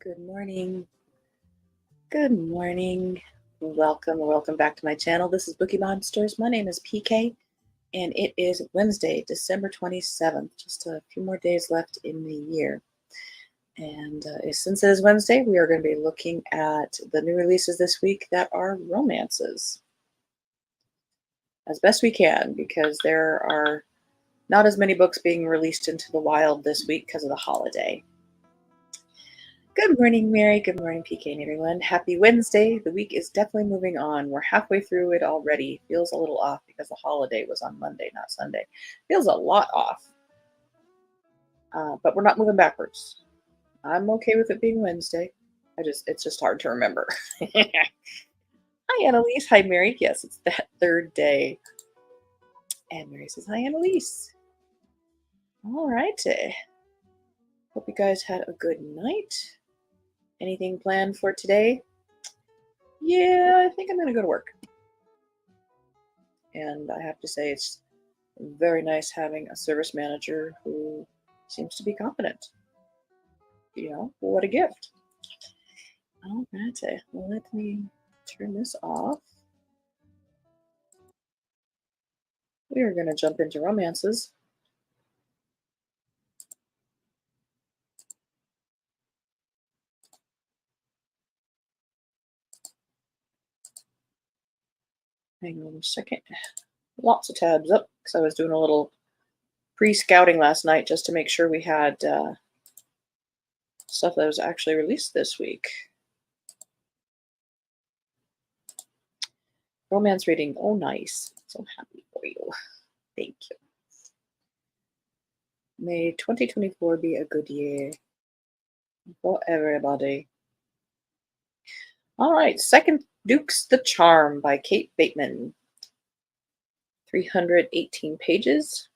Good morning. Good morning. Welcome back to my channel. This is Bookeemonsters. My name is PK, and it is Wednesday, December 27th. Just a few more days left in the year. And since it is Wednesday, we are going to be looking at the new releases this week that are romances as best we can, because there are not as many books being released into the wild this week because of the holiday. Good morning, Mary. Good morning, PK and everyone. Happy Wednesday. The week is definitely moving on. We're halfway through it already. Feels a little off because the holiday was on Monday, not Sunday. Feels a lot off. But we're not moving backwards. I'm okay with it being Wednesday. It's just hard to remember. Hi, Annalise. Hi, Mary. Yes, it's that third day. And Mary says, hi, Annalise. All right. Hope you guys had a good night. Anything planned for today? Yeah, I think I'm going to go to work. And I have to say, it's very nice having a service manager who seems to be competent. What a gift. All right, let me turn this off. We are going to jump into romances. Hang on a second. Lots of tabs up because I was doing a little pre-scouting last night just to make sure we had stuff that was actually released this week. Romance reading. Oh, nice. So happy for you. Thank you. May 2024 be a good year for everybody. All right, Second Duke's the Charm by Kate Bateman. 318 pages.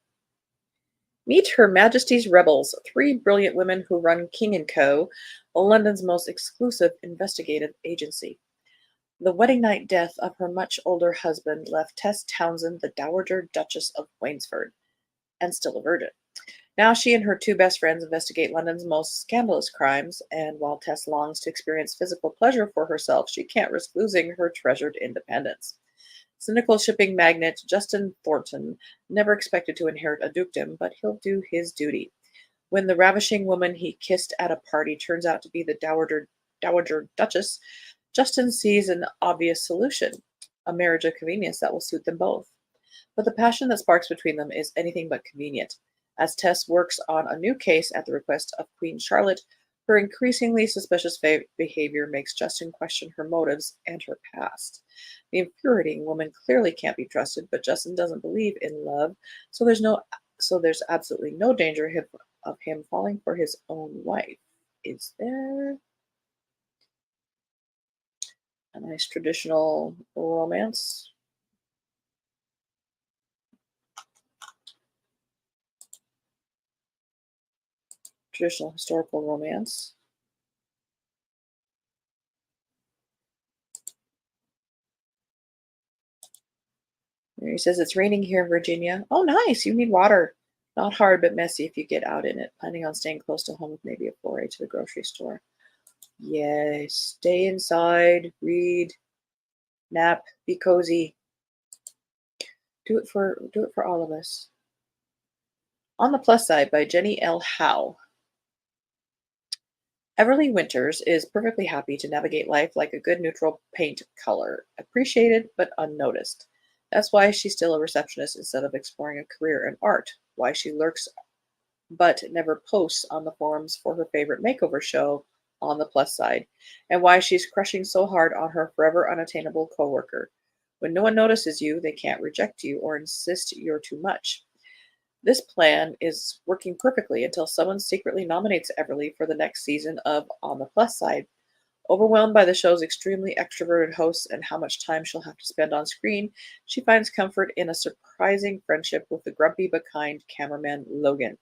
Meet Her Majesty's Rebels, 3 brilliant women who run King & Co., London's most exclusive investigative agency. The wedding night death of her much older husband left Tess Townsend the Dowager Duchess of Waynesford, and still a virgin. Now she and her 2 best friends investigate London's most scandalous crimes, and while Tess longs to experience physical pleasure for herself, she can't risk losing her treasured independence. Cynical shipping magnate Justin Thornton never expected to inherit a dukedom, but he'll do his duty. When the ravishing woman he kissed at a party turns out to be the Dowager Duchess, Justin sees an obvious solution: a marriage of convenience that will suit them both. But the passion that sparks between them is anything but convenient. As Tess works on a new case at the request of Queen Charlotte, her increasingly suspicious behavior makes Justin question her motives and her past. The infuriating woman clearly can't be trusted, but Justin doesn't believe in love, so there's absolutely no danger of him falling for his own wife. Is there a nice traditional romance? Traditional historical romance. He says, it's raining here in Virginia. Oh, nice. You need water. Not hard, but messy if you get out in it. Planning on staying close to home with maybe a foray to the grocery store. Yes. Stay inside, read, nap, be cozy. Do it for all of us. On the Plus Side by Jenny L. Howe. Everly Winters is perfectly happy to navigate life like a good neutral paint color, appreciated but unnoticed. That's why she's still a receptionist instead of exploring a career in art, why she lurks but never posts on the forums for her favorite makeover show, On the Plus Side, and why she's crushing so hard on her forever unattainable coworker. When no one notices you, they can't reject you or insist you're too much. This plan is working perfectly until someone secretly nominates Everly for the next season of On the Plus Side. Overwhelmed by the show's extremely extroverted hosts and how much time she'll have to spend on screen, she finds comfort in a surprising friendship with the grumpy but kind cameraman Logan.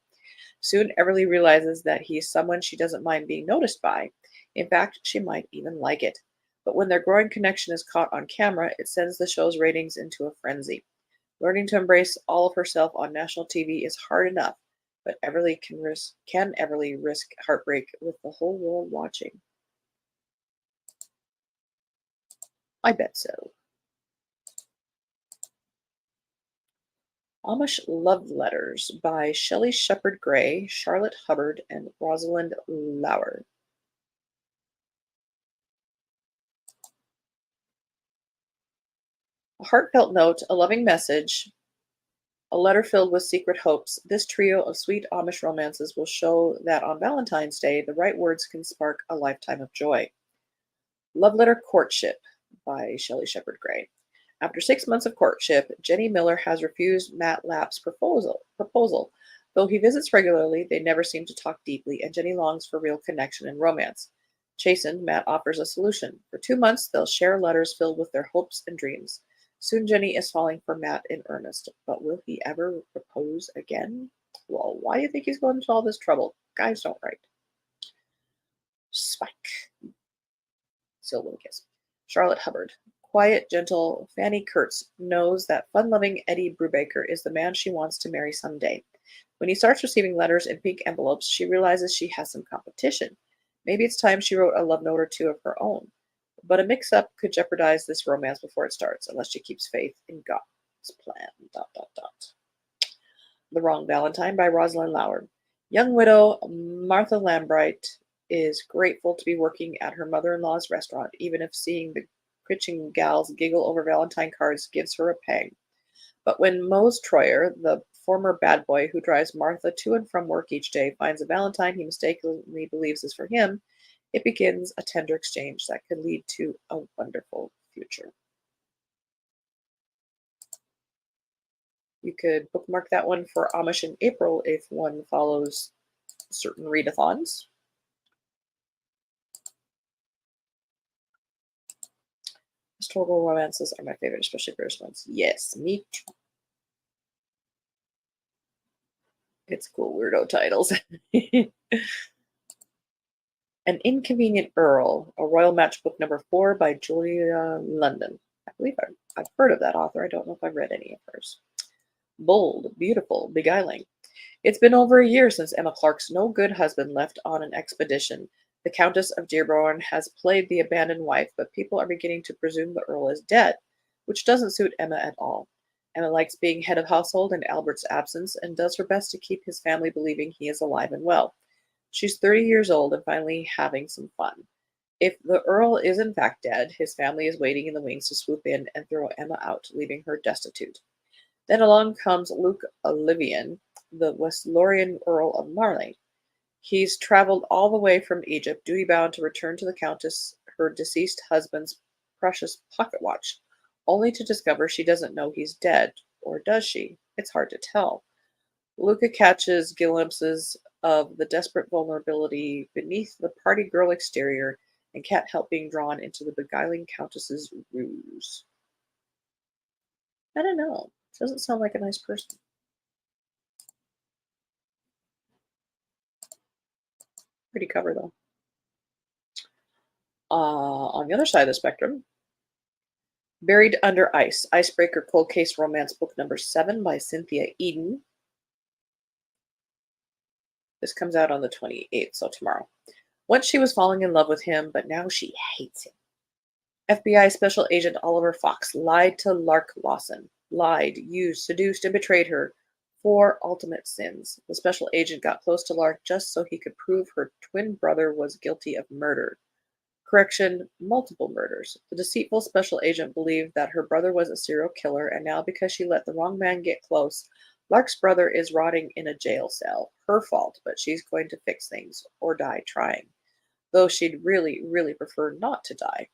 Soon, Everly realizes that he's someone she doesn't mind being noticed by. In fact, she might even like it. But when their growing connection is caught on camera, it sends the show's ratings into a frenzy. Learning to embrace all of herself on national TV is hard enough, but can Everly risk heartbreak with the whole world watching? I bet so. Amish Love Letters by Shelley Shepherd Gray, Charlotte Hubbard, and Rosalind Lauer. A heartfelt note, a loving message, a letter filled with secret hopes. This trio of sweet Amish romances will show that on Valentine's Day, the right words can spark a lifetime of joy. Love Letter Courtship by Shelley Shepherd Gray. After 6 months of courtship, Jenny Miller has refused Matt Lapp's proposal. Though he visits regularly, they never seem to talk deeply, and Jenny longs for real connection and romance. Chastened, Matt offers a solution. For 2 months, they'll share letters filled with their hopes and dreams. Soon Jenny is falling for Matt in earnest, but will he ever propose again? Well, why do you think he's going to all this trouble? Guys don't write. Spike. Silwinkis. Charlotte Hubbard. Quiet, gentle Fanny Kurtz knows that fun-loving Eddie Brubaker is the man she wants to marry someday. When he starts receiving letters in pink envelopes, she realizes she has some competition. Maybe it's time she wrote a love note or two of her own. But a mix-up could jeopardize this romance before it starts, unless she keeps faith in God's plan. ... The Wrong Valentine by Rosalind Lauer. Young widow Martha Lambright is grateful to be working at her mother-in-law's restaurant, even if seeing the Critching gals giggle over Valentine cards gives her a pang. But when Mose Troyer, the former bad boy who drives Martha to and from work each day, finds a Valentine he mistakenly believes is for him, it begins a tender exchange that could lead to a wonderful future. You could bookmark that one for Amish in April if one follows certain readathons. Historical romances are my favorite, especially British ones. Yes, me too. It's cool, weirdo titles. An Inconvenient Earl, a Royal Match book number 4 by Julia London. I believe I've heard of that author. I don't know if I've read any of hers. Bold, beautiful, beguiling. It's been over a year since Emma Clark's no-good husband left on an expedition. The Countess of Dearborn has played the abandoned wife, but people are beginning to presume the Earl is dead, which doesn't suit Emma at all. Emma likes being head of household in Albert's absence and does her best to keep his family believing he is alive and well. She's 30 years old and finally having some fun. If the Earl is in fact dead, his family is waiting in the wings to swoop in and throw Emma out, leaving her destitute. Then along comes Luke Olivian, the Wesleyan Earl of Marleigh. He's traveled all the way from Egypt, duty-bound to return to the Countess her deceased husband's precious pocket watch, only to discover she doesn't know he's dead, or does she? It's hard to tell. Luca catches glimpses of the desperate vulnerability beneath the party girl exterior and can't help being drawn into the beguiling Countess's ruse. I don't know. Doesn't sound like a nice person. Pretty cover, though. On the other side of the spectrum, Buried Under Ice, Icebreaker Cold Case Romance book number 7 by Cynthia Eden. This comes out on the 28th, so tomorrow. Once she was falling in love with him, but now she hates him. FBI Special Agent Oliver Fox lied to Lark Lawson. Lied, used, seduced, and betrayed her. 4 ultimate sins. The special agent got close to Lark just so he could prove her twin brother was guilty of murder. Correction, multiple murders. The deceitful special agent believed that her brother was a serial killer, and now because she let the wrong man get close, Lark's brother is rotting in a jail cell. Her fault, but she's going to fix things, or die trying. Though she'd really, really prefer not to die.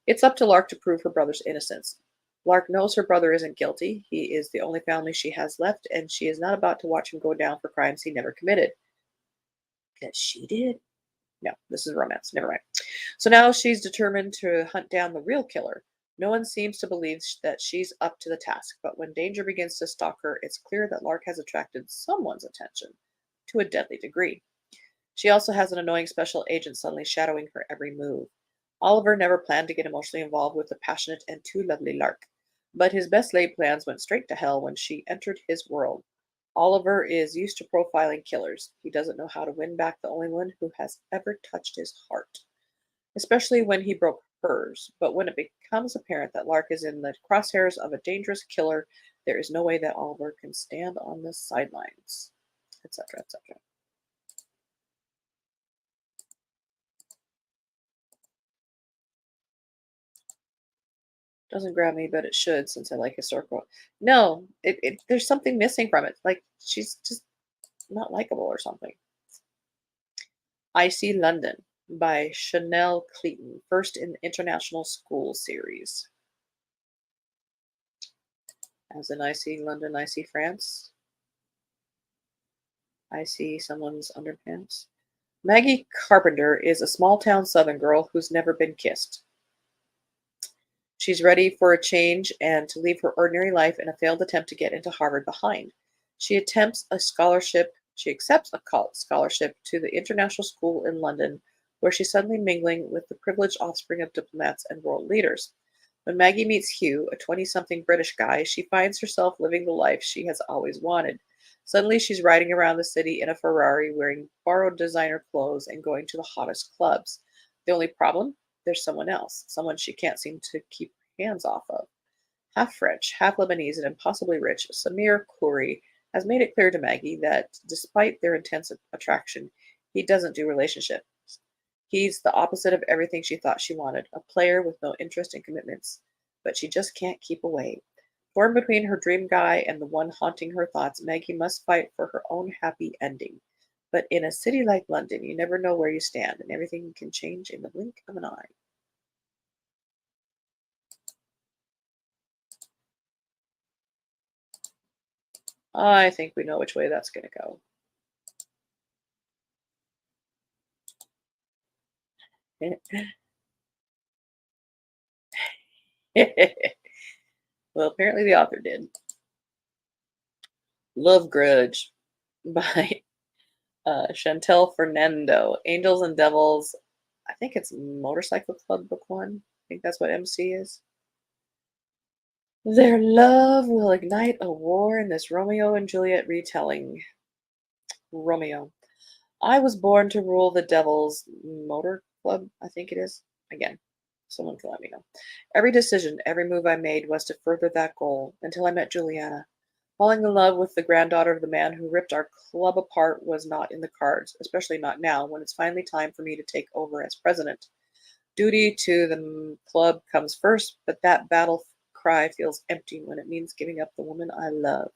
It's up to Lark to prove her brother's innocence. Lark knows her brother isn't guilty. He is the only family she has left, and she is not about to watch him go down for crimes he never committed. That she did? No, this is romance. Never mind. So now she's determined to hunt down the real killer. No one seems to believe that she's up to the task, but when danger begins to stalk her, it's clear that Lark has attracted someone's attention to a deadly degree. She also has an annoying special agent suddenly shadowing her every move. Oliver never planned to get emotionally involved with the passionate and too lovely Lark, but his best laid plans went straight to hell when she entered his world. Oliver is used to profiling killers. He doesn't know how to win back the only one who has ever touched his heart, especially when he broke hers. But when it becomes apparent that Lark is in the crosshairs of a dangerous killer, there is no way that Oliver can stand on the sidelines, etc., etc. Doesn't grab me, but it should since I like historical. No, there's something missing from it. Like she's just not likable or something. I See London by Chanel Cleaton, first in the International School series. As in I See London, I See France. I see someone's underpants. Maggie Carpenter is a small town southern girl who's never been kissed. She's ready for a change and to leave her ordinary life in a failed attempt to get into Harvard behind. She accepts a scholarship to the international school in London, where she's suddenly mingling with the privileged offspring of diplomats and world leaders. When Maggie meets Hugh, a 20-something British guy, she finds herself living the life she has always wanted. Suddenly, she's riding around the city in a Ferrari, wearing borrowed designer clothes and going to the hottest clubs. The only problem? There's someone else, someone she can't seem to keep her hands off of. Half French, half Lebanese, and impossibly rich, Samir Khoury has made it clear to Maggie that despite their intense attraction, he doesn't do relationships. He's the opposite of everything she thought she wanted, a player with no interest in commitments. But she just can't keep away. Torn between her dream guy and the one haunting her thoughts, Maggie must fight for her own happy ending. But in a city like London, you never know where you stand, and everything can change in the blink of an eye. I think we know which way that's going to go. Well, apparently the author did. Love Grudge by Chantel Fernando. Angels and Devils. I think it's Motorcycle Club Book One. I think that's what MC is. Their love will ignite a war in this Romeo and Juliet retelling. Romeo. I was born to rule the Devil's Motor Club, I think it is. Again, someone can let me know. Every decision, every move I made was to further that goal until I met Juliana. Falling in love with the granddaughter of the man who ripped our club apart was not in the cards, especially not now when it's finally time for me to take over as president. Duty to the club comes first, but that battle cry feels empty when it means giving up the woman I love.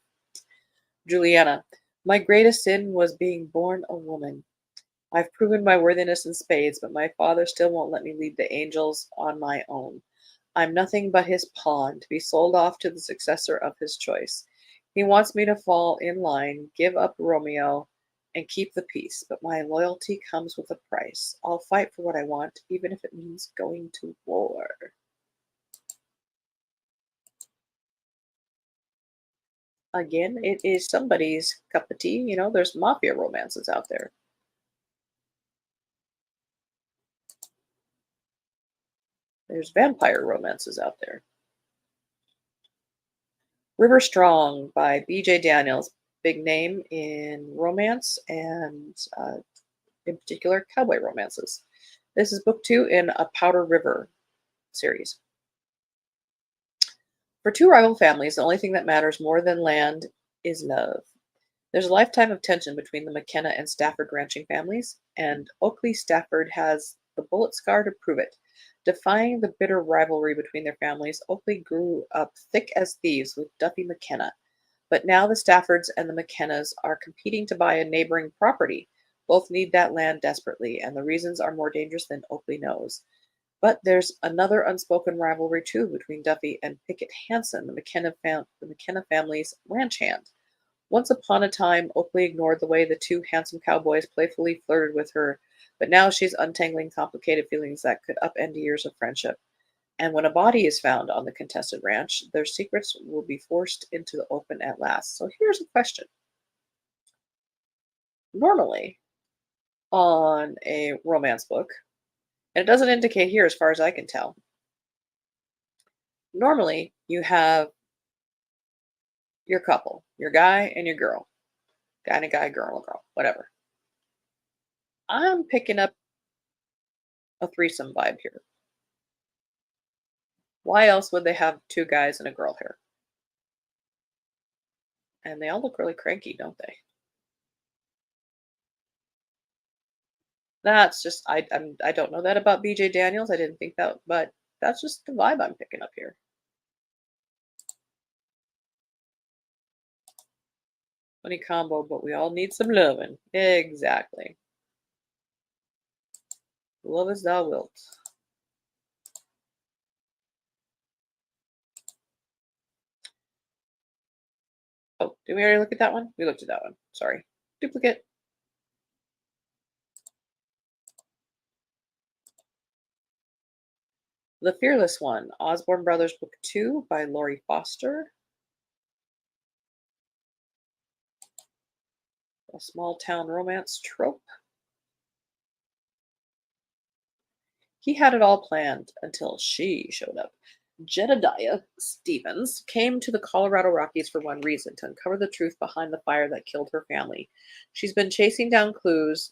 Juliana, my greatest sin was being born a woman. I've proven my worthiness in spades, but my father still won't let me lead the angels on my own. I'm nothing but his pawn, to be sold off to the successor of his choice. He wants me to fall in line, give up Romeo, and keep the peace, but my loyalty comes with a price. I'll fight for what I want, even if it means going to war. Again, it is somebody's cup of tea. You know, there's mafia romances out there. There's vampire romances out there. River Strong by B.J. Daniels, big name in romance and, in particular, cowboy romances. This is book two in a Powder River series. For two rival families, the only thing that matters more than land is love. There's a lifetime of tension between the McKenna and Stafford ranching families, and Oakley Stafford has the bullet scar to prove it. Defying the bitter rivalry between their families, Oakley grew up thick as thieves with Duffy McKenna. But now the Staffords and the McKennas are competing to buy a neighboring property. Both need that land desperately, and the reasons are more dangerous than Oakley knows. But there's another unspoken rivalry too between Duffy and Pickett Hansen, the McKenna family's ranch hand. Once upon a time, Oakley ignored the way the two handsome cowboys playfully flirted with her, but now she's untangling complicated feelings that could upend years of friendship. And when a body is found on the contested ranch, their secrets will be forced into the open at last. So here's a question. Normally, on a romance book, and it doesn't indicate here as far as I can tell, normally you have your couple, your guy and your girl, guy and a guy, girl and a girl, whatever. I'm picking up a threesome vibe here. Why else would they have two guys and a girl here? And they all look really cranky, don't they? That's just I don't know that about BJ Daniels. I didn't think that, but that's just the vibe I'm picking up here. Funny combo, but we all need some loving. Exactly. Love as thou wilt. Oh, did we already look at that one? We looked at that one. Sorry. Duplicate. The Fearless One, Osborne Brothers Book 2 by Laurie Foster. A small town romance trope. He had it all planned until she showed up. Jedediah Stevens came to the Colorado Rockies for one reason, to uncover the truth behind the fire that killed her family. She's been chasing down clues.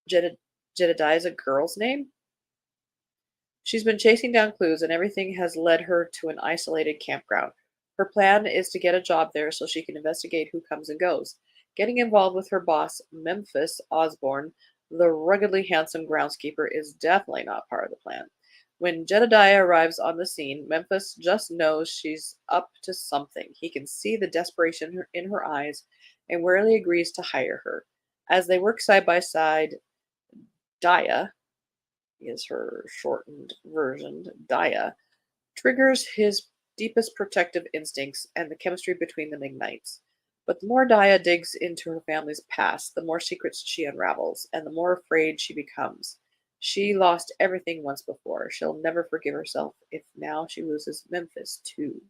Jedediah is a girl's name? She's been chasing down clues, and everything has led her to an isolated campground. Her plan is to get a job there so she can investigate who comes and goes. Getting involved with her boss, Memphis Osborne, the ruggedly handsome groundskeeper, is definitely not part of the plan. When Jedediah arrives on the scene, Memphis just knows she's up to something. He can see the desperation in her eyes and warily agrees to hire her. As they work side by side, Dia is her shortened version, Dia, triggers his deepest protective instincts, and the chemistry between them ignites. But the more Dia digs into her family's past, the more secrets she unravels, and the more afraid she becomes. She lost everything once before. She'll never forgive herself if now she loses Memphis, too.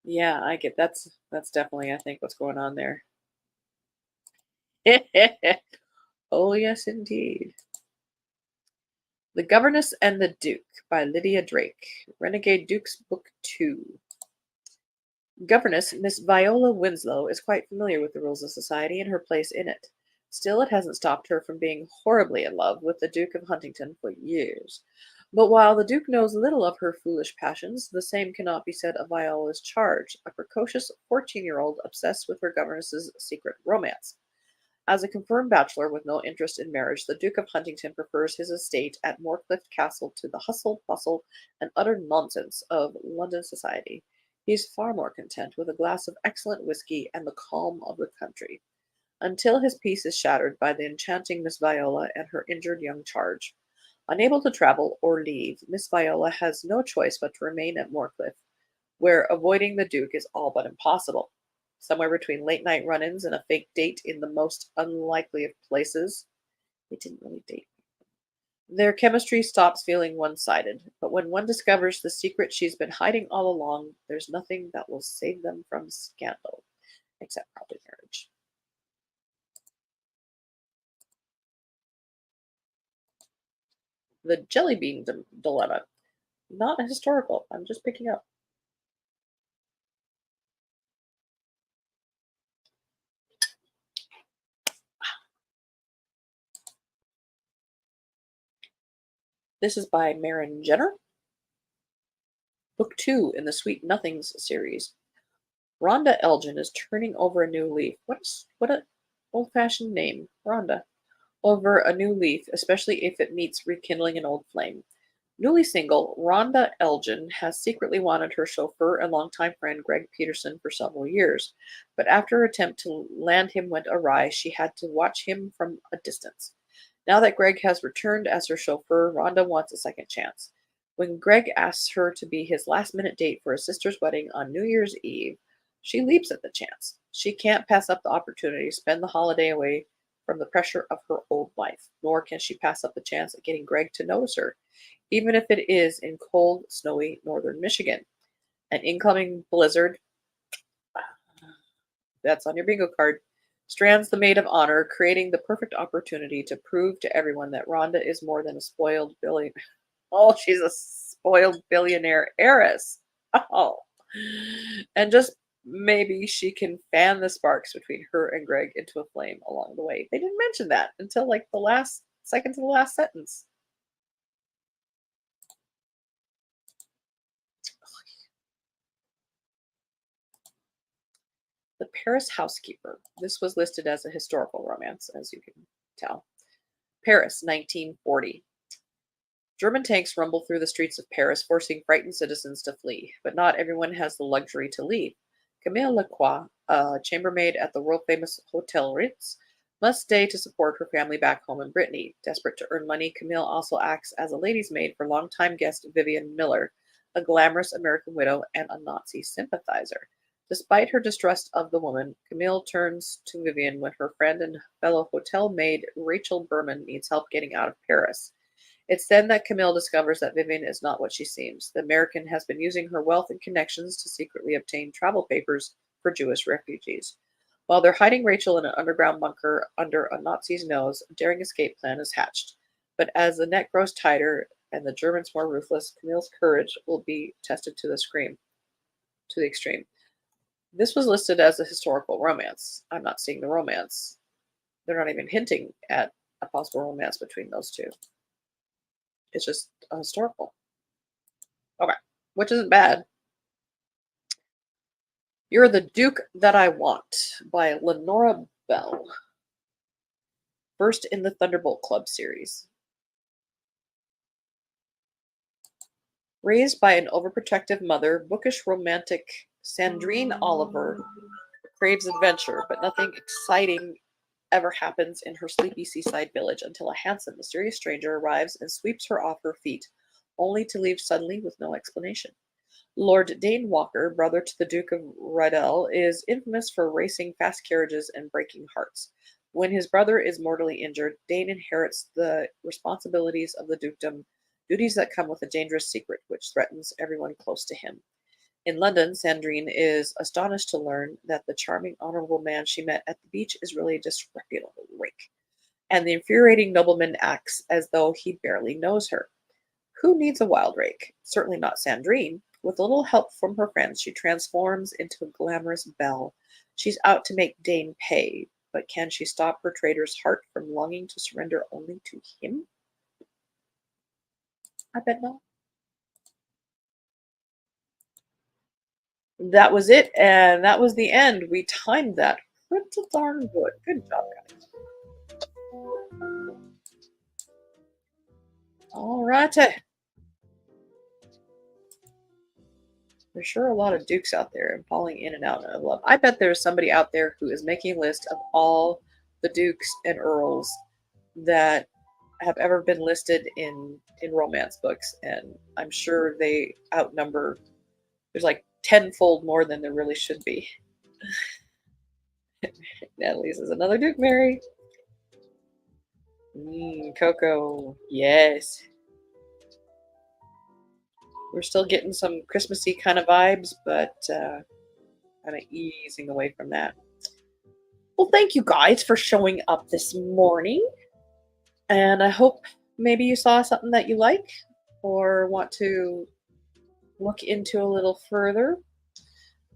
Yeah, I get that's definitely I think what's going on there. Oh yes indeed. The Governess and the Duke by Lydia Drake. Renegade Duke's Book 2. Governess Miss Viola Winslow is quite familiar with the rules of society and her place in it. Still, it hasn't stopped her from being horribly in love with the Duke of Huntington for years. But while the Duke knows little of her foolish passions, the same cannot be said of Viola's charge, a precocious 14-year-old obsessed with her governess's secret romance. As a confirmed bachelor with no interest in marriage, the Duke of Huntington prefers his estate at Moorcliffe Castle to the hustle, bustle, and utter nonsense of London society. He is far more content with a glass of excellent whisky and the calm of the country, until his peace is shattered by the enchanting Miss Viola and her injured young charge. Unable to travel or leave, Miss Viola has no choice but to remain at Moorcliffe, where avoiding the Duke is all but impossible. Somewhere between late night run ins and a fake date in the most unlikely of places. They didn't really date. Their chemistry stops feeling one sided, but when one discovers the secret she's been hiding all along, there's nothing that will save them from scandal, except probably marriage. The Jelly Bean Dilemma. Not historical, I'm just picking up. This is by Marin Jenner, Book 2 in the Sweet Nothings series. Rhonda Elgin is turning over a new leaf. What a old-fashioned name, Rhonda. Over a new leaf, especially if it meets rekindling an old flame. Newly single, Rhonda Elgin has secretly wanted her chauffeur and longtime friend Greg Peterson for several years, but after her attempt to land him went awry, she had to watch him from a distance. Now that Greg has returned as her chauffeur, Rhonda wants a second chance. When Greg asks her to be his last minute date for his sister's wedding on New Year's Eve, she leaps at the chance. She can't pass up the opportunity to spend the holiday away from the pressure of her old life, nor can she pass up the chance at getting Greg to notice her, even if it is in cold, snowy northern Michigan. An incoming blizzard, that's on your bingo card, strands the maid of honor, creating the perfect opportunity to prove to everyone that Rhonda is more than a spoiled Billy. Oh, she's a spoiled billionaire heiress. Oh. And just maybe she can fan the sparks between her and Greg into a flame along the way. They didn't mention that until like the last second to the last sentence. The Paris Housekeeper. This was listed as a historical romance, as you can tell. Paris, 1940. German tanks rumble through the streets of Paris, forcing frightened citizens to flee. But not everyone has the luxury to leave. Camille Lacroix, a chambermaid at the world-famous Hotel Ritz, must stay to support her family back home in Brittany. Desperate to earn money, Camille also acts as a lady's maid for longtime guest Vivian Miller, a glamorous American widow and a Nazi sympathizer. Despite her distrust of the woman, Camille turns to Vivian when her friend and fellow hotel maid Rachel Berman needs help getting out of Paris. It's then that Camille discovers that Vivian is not what she seems. The American has been using her wealth and connections to secretly obtain travel papers for Jewish refugees. While they're hiding Rachel in an underground bunker under a Nazi's nose, a daring escape plan is hatched. But as the net grows tighter and the Germans more ruthless, Camille's courage will be tested to the extreme. This was listed as a historical romance. I'm not seeing the romance. They're not even hinting at a possible romance between those two. It's just a historical. Okay, which isn't bad. You're the Duke That I Want by Lenora Bell. First in the Thunderbolt Club series. Raised by an overprotective mother, bookish romantic Sandrine Oliver craves adventure, but nothing exciting ever happens in her sleepy seaside village until a handsome, mysterious stranger arrives and sweeps her off her feet, only to leave suddenly with no explanation. Lord Dane Walker, brother to the Duke of Rydell, is infamous for racing fast carriages and breaking hearts. When his brother is mortally injured, Dane inherits the responsibilities of the dukedom, duties that come with a dangerous secret which threatens everyone close to him. In London, Sandrine is astonished to learn that the charming, honorable man she met at the beach is really a disreputable rake, and the infuriating nobleman acts as though he barely knows her. Who needs a wild rake? Certainly not Sandrine. With a little help from her friends, she transforms into a glamorous belle. She's out to make Dane pay, but can she stop her traitor's heart from longing to surrender only to him? I bet not. That was it, and that was the end. We timed that pretty darn good. Good job, guys. All righty. There's sure a lot of dukes out there and falling in and out of love. I bet there's somebody out there who is making a list of all the dukes and earls that have ever been listed in romance books, and I'm sure they outnumber. There's like tenfold more than there really should be. Natalie's is another Duke Mary. Coco, yes. We're still getting some Christmassy kind of vibes, but kind of easing away from that. Well, thank you guys for showing up this morning, and I hope maybe you saw something that you like or want to look into a little further.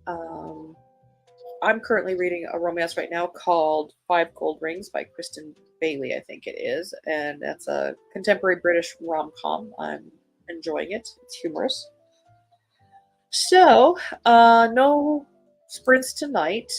I'm currently reading a romance right now called Five Gold Rings by Kristen Bailey, I think it is, and that's a contemporary British rom-com. I'm enjoying it. It's humorous. So, no sprints tonight.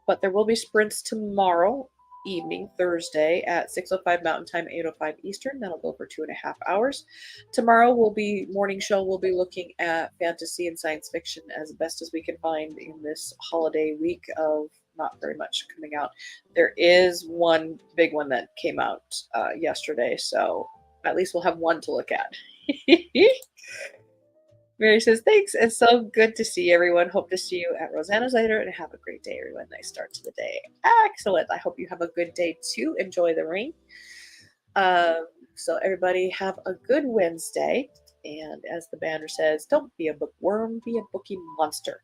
But there will be sprints tomorrow evening, Thursday, at 6:05 Mountain Time, 8:05 Eastern. That'll go for 2.5 hours. Tomorrow will be morning show. We'll be looking at fantasy and science fiction as best as we can find in this holiday week of not very much coming out. There is one big one that came out yesterday, so at least we'll have one to look at. Mary says, thanks. It's so good to see everyone. Hope to see you at Rosanna's later and have a great day, everyone. Nice start to the day. Excellent. I hope you have a good day too. Enjoy the rain. So everybody have a good Wednesday. And as the banner says, don't be a bookworm, be a bookie monster.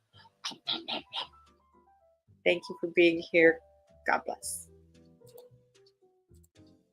Thank you for being here. God bless.